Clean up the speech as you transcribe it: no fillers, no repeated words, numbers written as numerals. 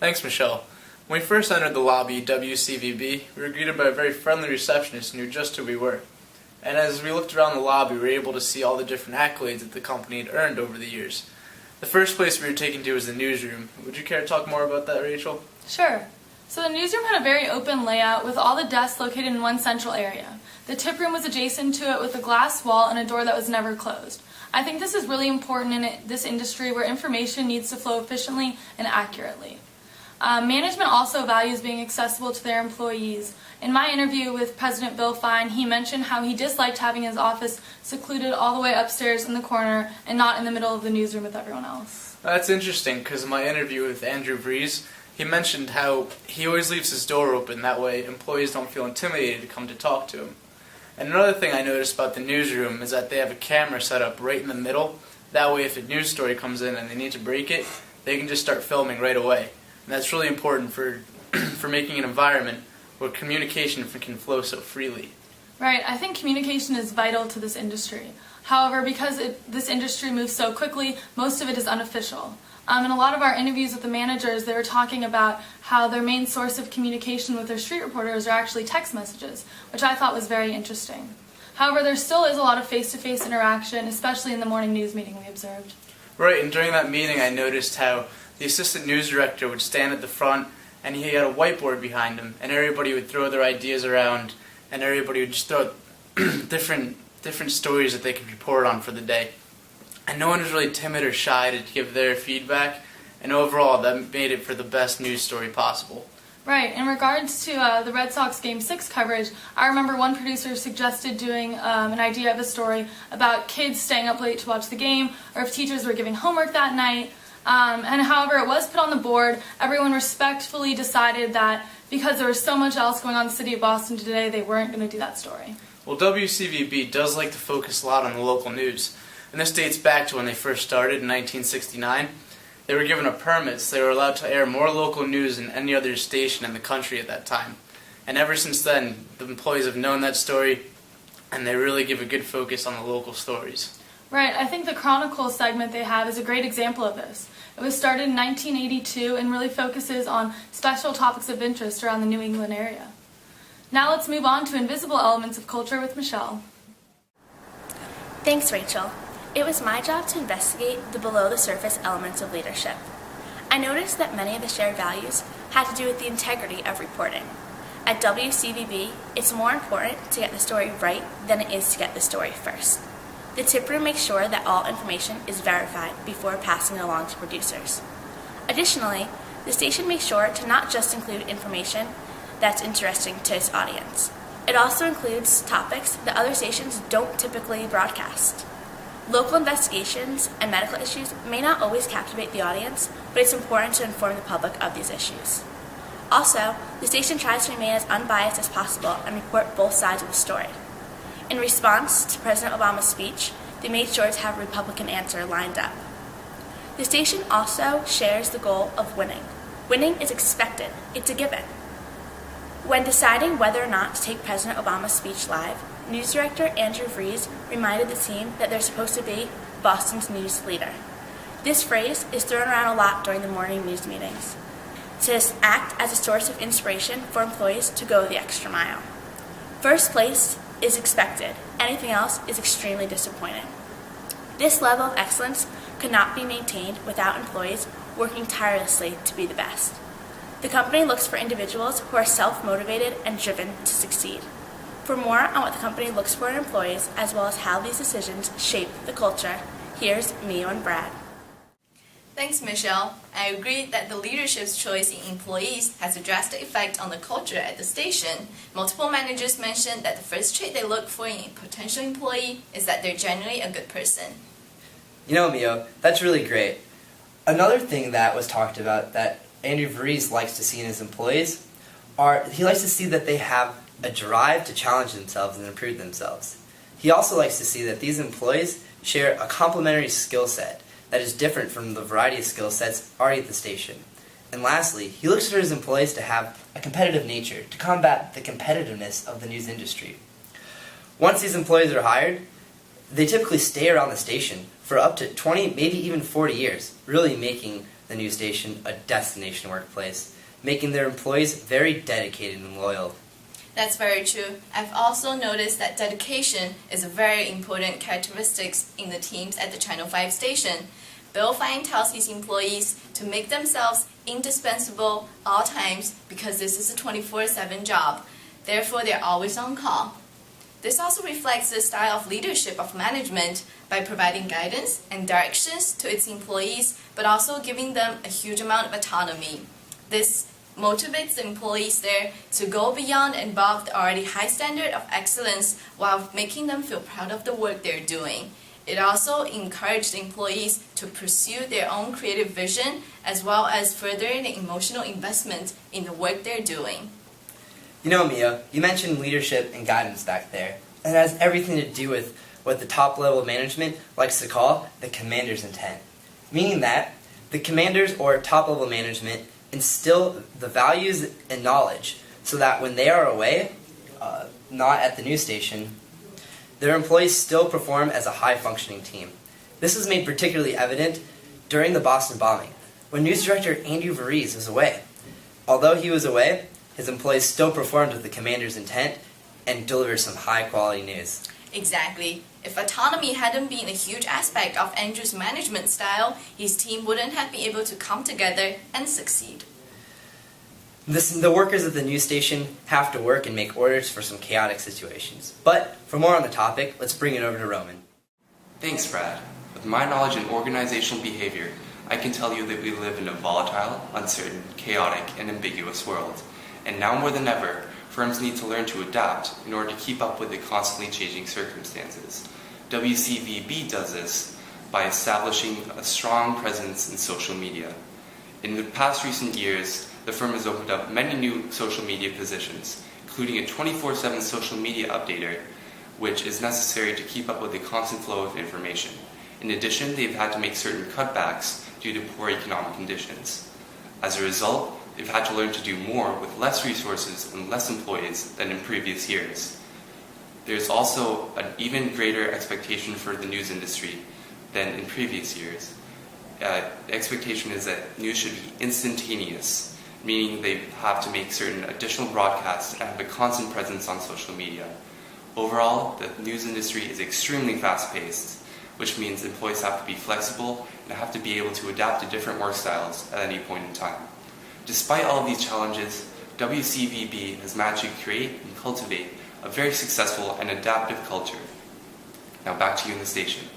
Thanks, Michelle. When we first entered the lobby at WCVB, we were greeted by a very friendly receptionist who knew just who we were. And as we looked around the lobby, we were able to see all the different accolades that the company had earned over the years. The first place we were taken to was the newsroom. Would you care to talk more about that, Rachel? Sure. So the newsroom had a very open layout with all the desks located in one central area. The tip room was adjacent to it with a glass wall and a door that was never closed. I think this is really important in this industry where information needs to flow efficiently and accurately. Management also values being accessible to their employees. In my interview with President Bill Fine, he mentioned how he disliked having his office secluded all the way upstairs in the corner and not in the middle of the newsroom with everyone else. That's interesting because in my interview with Andrew Vries, he mentioned how he always leaves his door open. That way employees don't feel intimidated to come to talk to him. And another thing I noticed about the newsroom is that they have a camera set up right in the middle. That way if a news story comes in and they need to break it, they can just start filming right away. And that's really important for making an environment where communication can flow so freely. Right, I think communication is vital to this industry. However, because this industry moves so quickly, most of it is unofficial. In a lot of our interviews with the managers, they were talking about how their main source of communication with their street reporters are actually text messages, which I thought was very interesting. However, there still is a lot of face-to-face interaction, especially in the morning news meeting we observed. Right, and during that meeting I noticed how the assistant news director would stand at the front and he had a whiteboard behind him and everybody would throw their ideas around and everybody would just throw different stories that they could report on for the day. And no one was really timid or shy to give their feedback, and overall that made it for the best news story possible. Right. In regards to the Red Sox Game 6 coverage, I remember one producer suggested doing an idea of a story about kids staying up late to watch the game, or if teachers were giving homework that night. And however it was put on the board, everyone respectfully decided that because there was so much else going on in the city of Boston today, they weren't going to do that story. Well, WCVB does like to focus a lot on the local news. And this dates back to when they first started in 1969. They were given a permit, so they were allowed to air more local news than any other station in the country at that time. And ever since then, the employees have known that story, and they really give a good focus on the local stories. Right, I think the Chronicle segment they have is a great example of this. It was started in 1982 and really focuses on special topics of interest around the New England area. Now let's move on to invisible elements of culture with Michelle. Thanks, Rachel. It was my job to investigate the below-the-surface elements of leadership. I noticed that many of the shared values had to do with the integrity of reporting. At WCVB, it's more important to get the story right than it is to get the story first. The tip room makes sure that all information is verified before passing it along to producers. Additionally, the station makes sure to not just include information that's interesting to its audience. It also includes topics that other stations don't typically broadcast. Local investigations and medical issues may not always captivate the audience, but it's important to inform the public of these issues. Also, the station tries to remain as unbiased as possible and report both sides of the story. In response to President Obama's speech, they made sure to have a Republican answer lined up. The station also shares the goal of winning. Winning is expected. It's a given. When deciding whether or not to take President Obama's speech live, News Director Andrew Vries reminded the team that they're supposed to be Boston's news leader. This phrase is thrown around a lot during the morning news meetings to act as a source of inspiration for employees to go the extra mile. First place is expected. Anything else is extremely disappointing. This level of excellence could not be maintained without employees working tirelessly to be the best. The company looks for individuals who are self-motivated and driven to succeed. For more on what the company looks for in employees, as well as how these decisions shape the culture, here's Mio and Brad. Thanks, Michelle. I agree that the leadership's choice in employees has a drastic effect on the culture at the station. Multiple managers mentioned that the first trait they look for in a potential employee is that they're generally a good person. You know, Mio, that's really great. Another thing that was talked about that Andrew Vries likes to see in his employees he likes to see that they have a drive to challenge themselves and improve themselves. He also likes to see that these employees share a complementary skill set that is different from the variety of skill sets already at the station. And lastly, he looks for his employees to have a competitive nature to combat the competitiveness of the news industry. Once these employees are hired, they typically stay around the station for up to 20, maybe even 40 years, really making the news station a destination workplace, making their employees very dedicated and loyal. That's very true. I've also noticed that dedication is a very important characteristic in the teams at the Channel 5 station. Bill Fine tells his employees to make themselves indispensable all times because this is a 24/7 job. Therefore, they're always on call. This also reflects the style of leadership of management by providing guidance and directions to its employees, but also giving them a huge amount of autonomy. This motivates the employees there to go beyond and above the already high standard of excellence while making them feel proud of the work they're doing. It also encouraged the employees to pursue their own creative vision as well as furthering the emotional investment in the work they're doing. You know, Mia, you mentioned leadership and guidance back there, and it has everything to do with what the top level management likes to call the commander's intent, meaning that the commanders or top level management instill the values and knowledge so that when they are away, not at the news station, their employees still perform as a high-functioning team. This was made particularly evident during the Boston bombing, when news director Andrew Varese was away. Although he was away, his employees still performed with the commander's intent and delivered some high-quality news. Exactly. If autonomy hadn't been a huge aspect of Andrew's management style, his team wouldn't have been able to come together and succeed. The workers at the news station have to work and make orders for some chaotic situations. But for more on the topic, let's bring it over to Roman. Thanks, Brad. With my knowledge in organizational behavior, I can tell you that we live in a volatile, uncertain, chaotic, and ambiguous world. And now more than ever, firms need to learn to adapt in order to keep up with the constantly changing circumstances. WCVB does this by establishing a strong presence in social media. In the past recent years, the firm has opened up many new social media positions, including a 24/7 social media updater, which is necessary to keep up with the constant flow of information. In addition, they've had to make certain cutbacks due to poor economic conditions. As a result, they've had to learn to do more with less resources and less employees than in previous years. There's also an even greater expectation for the news industry than in previous years. The expectation is that news should be instantaneous, meaning they have to make certain additional broadcasts and have a constant presence on social media. Overall, the news industry is extremely fast-paced, which means employees have to be flexible and have to be able to adapt to different work styles at any point in time. Despite all of these challenges, WCVB has managed to create and cultivate a very successful and adaptive culture. Now back to you in the station.